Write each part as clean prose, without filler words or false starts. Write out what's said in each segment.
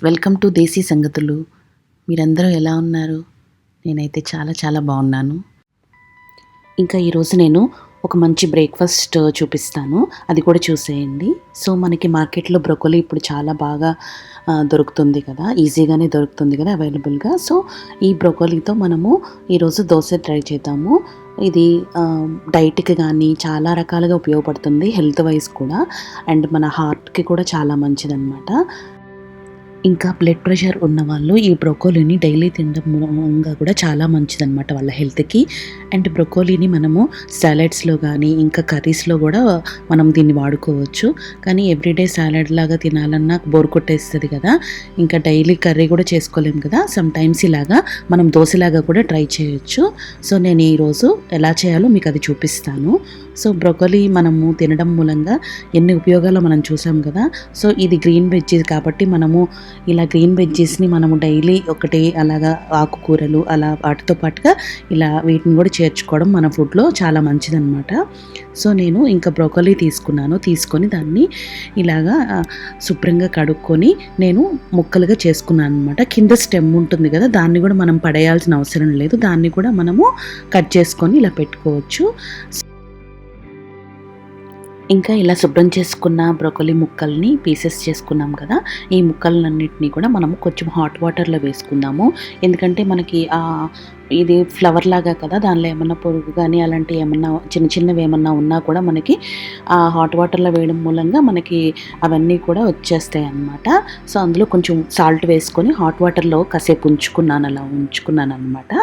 Welcome to దేశీ సంగతులు. మీరందరూ ఎలా ఉన్నారు? నేనైతే చాలా చాలా బాగున్నాను. ఇంకా ఈరోజు నేను ఒక మంచి బ్రేక్ఫాస్ట్ చూపిస్తాను, అది కూడా చూసేయండి. సో మనకి మార్కెట్లో బ్రొకోలీ ఇప్పుడు చాలా బాగా దొరుకుతుంది కదా, ఈజీగానే దొరుకుతుంది కదా అవైలబుల్గా. సో ఈ బ్రొకోలీతో మనము ఈరోజు దోశ ట్రై చేద్దాము. ఇది డైట్కి కానీ చాలా రకాలుగా ఉపయోగపడుతుంది, హెల్త్ వైజ్ కూడా, అండ్ మన హార్ట్కి కూడా చాలా మంచిదన్నమాట. ఇంకా బ్లడ్ ప్రెషర్ ఉన్నవాళ్ళు ఈ బ్రొకోలీని డైలీ తినడం మూలంగా కూడా చాలా మంచిదన్నమాట వాళ్ళ హెల్త్కి. అండ్ బ్రొకోలీని మనము సాలెడ్స్లో కానీ ఇంకా కర్రీస్లో కూడా మనం దీన్ని వాడుకోవచ్చు. కానీ ఎవ్రీడే సాలెడ్ లాగా తినాలన్నా బోర్ కొట్టేస్తుంది కదా, ఇంకా డైలీ కర్రీ కూడా చేసుకోలేము కదా. సమ్ టైమ్స్ ఇలాగా మనం దోశలాగా కూడా ట్రై చేయొచ్చు. సో నేను ఈరోజు ఎలా చేయాలో మీకు అది చూపిస్తాను. సో బ్రొకోలీ మనము తినడం మూలంగా ఎన్ని ఉపయోగాలు మనం చూసాం కదా. సో ఇది గ్రీన్ వెజ్జెస్ కాబట్టి మనము ఇలా గ్రీన్ వెజ్జెస్ని మనము డైలీ ఒకటి అలాగా ఆకుకూరలు అలా వాటితో పాటుగా ఇలా వీటిని కూడా చేర్చుకోవడం మన ఫుడ్లో చాలా మంచిదన్నమాట. సో నేను ఇంకా బ్రొకోలీ తీసుకొని దాన్ని ఇలాగా శుభ్రంగా కడుక్కొని నేను ముక్కలుగా చేసుకున్నాను అనమాట. కింద స్టెమ్ ఉంటుంది కదా, దాన్ని కూడా మనం పడేయాల్సిన అవసరం లేదు, దాన్ని కూడా మనము కట్ చేసుకొని ఇలా పెట్టుకోవచ్చు. ఇంకా ఇలా శుభ్రం చేసుకున్న బ్రొకోలీ ముక్కల్ని పీసెస్ చేసుకున్నాం కదా, ఈ ముక్కలన్నింటినీ కూడా మనము కొంచెం హాట్ వాటర్లో వేసుకుందాము. ఎందుకంటే మనకి ఇది ఫ్లవర్ లాగా కదా, దానిలో ఏమన్నా పొరుగు కానీ అలాంటివి ఏమన్నా చిన్నవి ఏమన్నా ఉన్నా కూడా మనకి ఆ హాట్ వాటర్లో వేయడం మూలంగా మనకి అవన్నీ కూడా వచ్చేస్తాయి అన్నమాట. సో అందులో కొంచెం సాల్ట్ వేసుకొని హాట్ వాటర్లో కాసేపు ఉంచుకున్నాను అనమాట.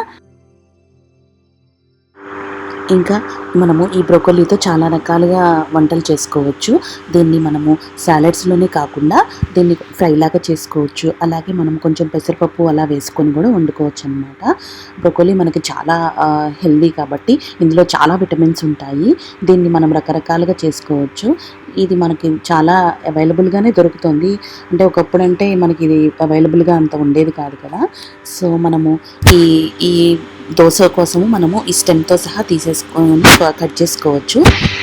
ఇంకా మనము ఈ బ్రొకోలీతో చాలా రకాలుగా వంటలు చేసుకోవచ్చు. దీన్ని మనము సాలెడ్స్లోనే కాకుండా దీన్ని ఫ్రైలాగా చేసుకోవచ్చు. అలాగే మనం కొంచెం పెసరపప్పు అలా వేసుకొని కూడా వండుకోవచ్చు అనమాట. బ్రొకోలీ మనకి చాలా హెల్దీ కాబట్టి ఇందులో చాలా విటమిన్స్ ఉంటాయి. దీన్ని మనం రకరకాలుగా చేసుకోవచ్చు. ఇది మనకి చాలా అవైలబుల్గానే దొరుకుతుంది. అంటే ఒకప్పుడు అంటే మనకి ఇది అవైలబుల్గా అంత ఉండేది కాదు కదా. సో మనము ఈ దోశ కోసము మనము ఈ స్టెమ్తో సహా తీసేసుకొని కట్ చేసుకోవచ్చు,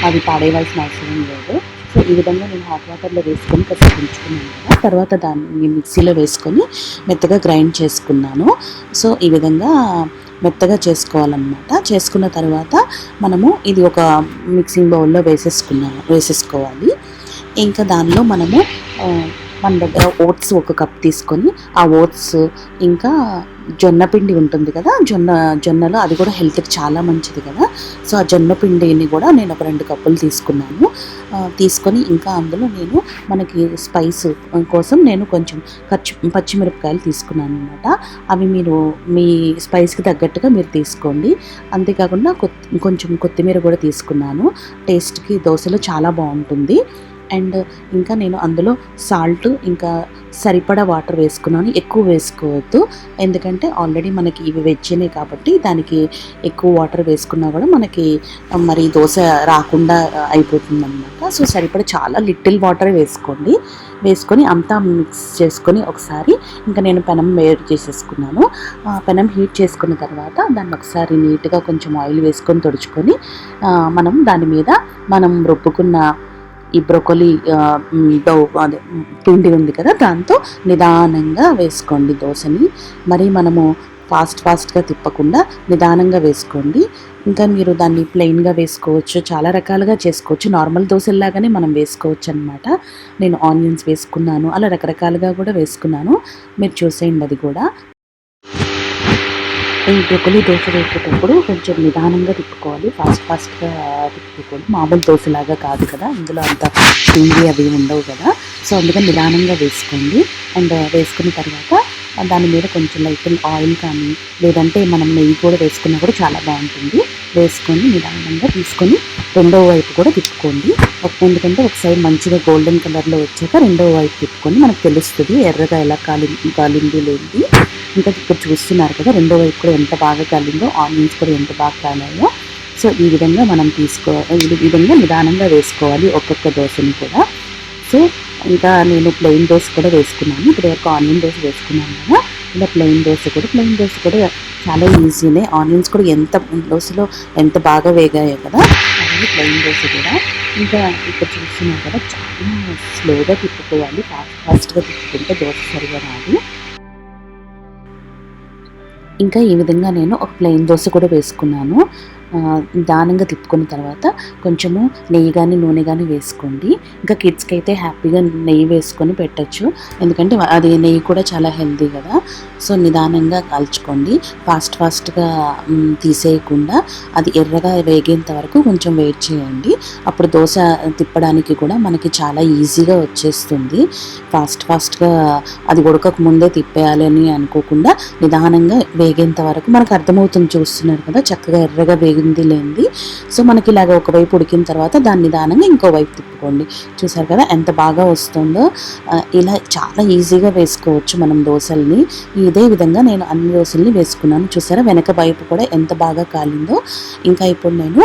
అది పాడేయవలసిన అవసరం లేదు. సో ఈ విధంగా నేను హాట్ వాటర్లో వేసుకొని కాసేపు ఉంచుకున్నాను కదా, తర్వాత దాన్ని మిక్సీలో వేసుకొని మెత్తగా గ్రైండ్ చేసుకున్నాను. సో ఈ విధంగా మెత్తగా చేసుకోవాలన్నమాట. చేసుకున్న తర్వాత మనము ఇది ఒక మిక్సింగ్ బౌల్లో వేసేసుకోవాలి. ఇంకా దానిలో మనము మన దగ్గర ఓట్స్ ఒక కప్ తీసుకొని ఆ ఓట్స్ ఇంకా జొన్న పిండి ఉంటుంది కదా, జొన్నలు అది కూడా హెల్త్కి చాలా మంచిది కదా. సో ఆ జొన్న పిండిని కూడా నేను ఒక 2 కప్పులు తీసుకొని ఇంకా అందులో నేను మనకి స్పైస్ కోసం నేను కొంచెం పచ్చిమిరపకాయలు తీసుకున్నాను అనమాట. అవి మీరు మీ స్పైస్కి తగ్గట్టుగా మీరు తీసుకోండి. అంతేకాకుండా కొంచెం కొత్తిమీర కూడా తీసుకున్నాను, టేస్ట్కి దోశలో చాలా బాగుంటుంది. అండ్ ఇంకా నేను అందులో సాల్ట్ ఇంకా సరిపడా వాటర్ వేసుకున్నాను, ఎక్కువ వేసుకోవద్దు. ఎందుకంటే ఆల్రెడీ మనకి ఇవి వెజ్జనే కాబట్టి దానికి ఎక్కువ వాటర్ వేసుకున్నా కూడా మనకి మరి దోశ రాకుండా అయిపోతుంది అనమాట. సో సరిపడా చాలా లిటిల్ వాటర్ వేసుకొని అంతా మిక్స్ చేసుకొని ఒకసారి ఇంకా నేను పెనం వేడి చేసేసుకున్నాను. పెనం హీట్ చేసుకున్న తర్వాత దాన్ని ఒకసారి నీట్గా కొంచెం ఆయిల్ వేసుకొని తుడుచుకొని మనం దాని మీద మనం రుబ్బుకున్న ఈ బ్రొకోలీ పిండి ఉంది కదా, దాంతో నిదానంగా వేసుకోండి దోశని. మరి మనము ఫాస్ట్గా తిప్పకుండా నిదానంగా వేసుకోండి. ఇంకా మీరు దాన్ని ప్లెయిన్గా వేసుకోవచ్చు, చాలా రకాలుగా చేసుకోవచ్చు. నార్మల్ దోశల్లాగానే మనం వేసుకోవచ్చు అనమాట. నేను ఆనియన్స్ వేసుకున్నాను, అలా రకరకాలుగా కూడా వేసుకున్నాను, మీరు చూసేయండి. అది కూడా ఈ బ్రొకోలీ దోశ వేసేటప్పుడు కొంచెం నిదానంగా తిప్పుకోవాలి, ఫాస్ట్గా తిప్పుకోవాలి. మామూలు దోశలాగా కాదు కదా, ఇందులో అంత పిండి అవి ఉండవు కదా. సో అందుకని నిదానంగా వేసుకోండి. అండ్ వేసుకున్న తర్వాత దాని మీద కొంచెం లైట్ ఆయిల్ కానీ లేదంటే మనం నెయ్యి కూడా వేసుకున్నా కూడా చాలా బాగుంటుంది. వేసుకొని నిదానంగా తీసుకొని రెండవ వైపు కూడా తిప్పుకోండి. ఎందుకంటే ఒక సైడ్ మంచిగా గోల్డెన్ కలర్లో వచ్చాక రెండవ వైపు తిప్పుకొని మనకు తెలుస్తుంది ఎర్రగా ఎలా కాలింది లేనిది. ఇంకా ఇక్కడ చూస్తున్నారు కదా, రెండో వైపు కూడా ఎంత బాగా కాలిందో, ఆనియన్స్ కూడా ఎంత బాగా కాలాయో. సో ఈ విధంగా మనం ఈ విధంగా నిదానంగా వేసుకోవాలి ఒక్కొక్క దోశని కూడా. సో ఇంకా నేను ప్లెయిన్ దోశ కూడా వేసుకున్నాను, ఇప్పుడు వరకు ఆనియన్ దోశ వేసుకున్నాను కదా, ఇలా ప్లెయిన్ దోశ కూడా చాలా ఈజీనే. ఆనియన్స్ కూడా దోశలో ఎంత బాగా వేగాయో కదా, అలాగే ప్లెయిన్ దోశ కూడా ఇంకా ఇక్కడ చూస్తున్నారు కదా, చాలా స్లోగా తిప్పుకోవాలి, ఫాస్ట్గా తిప్పుకుంటే దోశ సరిగా రాదు. ఇంకా ఈ విధంగా నేను ఒక ప్లెయిన్ దోశ కూడా వేసుకున్నాను. నిదానంగా తిప్పుకున్న తర్వాత కొంచెము నెయ్యి కానీ నూనె కానీ వేసుకోండి. ఇంకా కిడ్స్కి అయితే హ్యాపీగా నెయ్యి వేసుకొని పెట్టచ్చు, ఎందుకంటే అది నెయ్యి కూడా చాలా హెల్తీ కదా. సో నిదానంగా కాల్చుకోండి, ఫాస్ట్గా తీసేయకుండా అది ఎర్రగా వేగేంత వరకు కొంచెం వెయిట్ చేయండి. అప్పుడు దోశ తిప్పడానికి కూడా మనకి చాలా ఈజీగా వచ్చేస్తుంది. ఫాస్ట్గా అది ఉడకక ముందే తిప్పేయాలి అని అనుకోకుండా నిదానంగా వేగేంత వరకు మనకు అర్థమవుతుంది. చూస్తున్నారు కదా, చక్కగా ఎర్రగా వేగింది లేనిది. సో మనకి ఇలాగ ఒకవైపు ఉడికిన తర్వాత దాన్ని నిదానంగా ఇంకోవైపు తిప్పుకోండి. చూసారు కదా ఎంత బాగా వస్తుందో. ఇలా చాలా ఈజీగా వేసుకోవచ్చు మనం దోశల్ని. ఇదే విధంగా నేను అన్ని దోశల్ని వేసుకున్నాను. చూసారా వెనక వైపు కూడా ఎంత బాగా కాలిందో. ఇంకా ఇప్పుడు నేను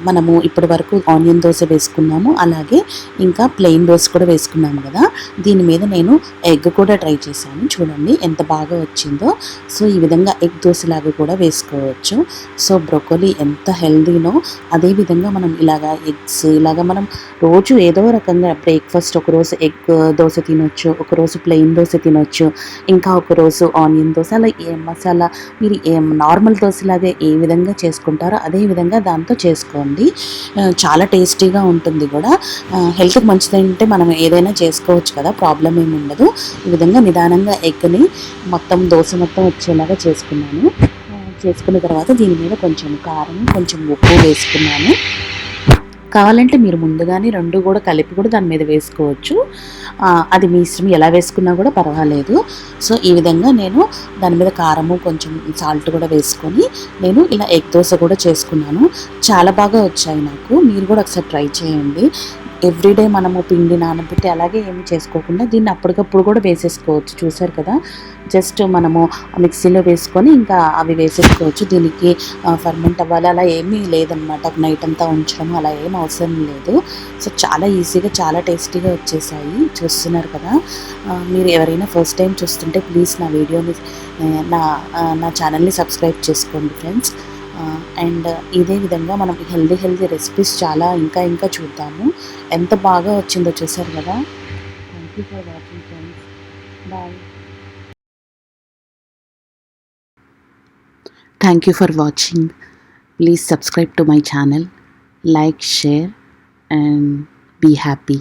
మనము ఇప్పటి వరకు ఆనియన్ దోశ వేసుకున్నాము, అలాగే ఇంకా ప్లెయిన్ దోశ కూడా వేసుకున్నాము కదా, దీని మీద నేను ఎగ్ కూడా ట్రై చేశాను. చూడండి ఎంత బాగా వచ్చిందో. సో ఈ విధంగా ఎగ్ దోశలాగా కూడా వేసుకోవచ్చు. సో బ్రొకోలీ ఎంత హెల్దీనో, అదేవిధంగా మనం ఇలాగా ఎగ్స్ ఇలాగా మనం రోజు ఏదో రకంగా బ్రేక్ఫాస్ట్ ఒకరోజు ఎగ్ దోశ తినొచ్చు, ఒకరోజు ప్లెయిన్ దోశ తినొచ్చు, ఇంకా ఒకరోజు ఆనియన్ దోశ, అలా ఏ మసాలా మీరు నార్మల్ దోశలాగే ఏ విధంగా చేసుకుంటారో అదే విధంగా దాంతో చేసుకోండి. చాలా టేస్టీగా ఉంటుంది కూడా. హెల్త్కి మంచిదంటే మనం ఏదైనా చేసుకోవచ్చు కదా, ప్రాబ్లం ఏమి ఉండదు. ఈ విధంగా నిదానంగా ఎగ్ని మొత్తం దోశ మొత్తం వచ్చేలాగా చేసుకున్నాను. చేసుకున్న తర్వాత దీని మీద కొంచెం కారం, కొంచెం ఉప్పు వేసుకున్నాను. కావాలంటే మీరు ముందుగానే రెండు కూడా కలిపి కూడా దాని మీద వేసుకోవచ్చు. అది మీ ఇష్టం, ఎలా వేసుకున్నా కూడా పర్వాలేదు. సో ఈ విధంగా నేను దాని మీద కారము కొంచెం సాల్ట్ కూడా వేసుకొని నేను ఇలా ఎగ్ దోశ కూడా చేసుకున్నాను. చాలా బాగా వచ్చాయి నాకు. మీరు కూడా ఒకసారి ట్రై చేయండి. ఎవ్రీడే మనము పిండి నానబెట్టి అలాగే ఏమి చేసుకోకుండా దీన్ని అప్పటికప్పుడు కూడా వేసేసుకోవచ్చు. చూసారు కదా, జస్ట్ మనము మిక్సీలో వేసుకొని ఇంకా అవి వేసేసుకోవచ్చు. దీనికి ఫర్మెంట్ అవ్వాలి అలా ఏమీ లేదనమాట, నైట్ అంతా ఉంచడం అలా ఏం అవసరం లేదు. సో చాలా ఈజీగా చాలా టేస్టీగా వచ్చేసాయి. చూస్తున్నారు కదా, మీరు ఎవరైనా ఫస్ట్ టైం చూస్తుంటే ప్లీజ్ నా వీడియోని నా ఛానల్ని సబ్స్క్రైబ్ చేసుకోండి ఫ్రెండ్స్. అండ్ ఇదే విధంగా మనం హెల్దీ రెసిపీస్ చాలా ఇంకా చూద్దాము. ఎంత బాగా వచ్చిందో చూసారు కదా. Thank you for watching friends. Bye. Thank you for watching. Please subscribe to my channel, like, share and be happy.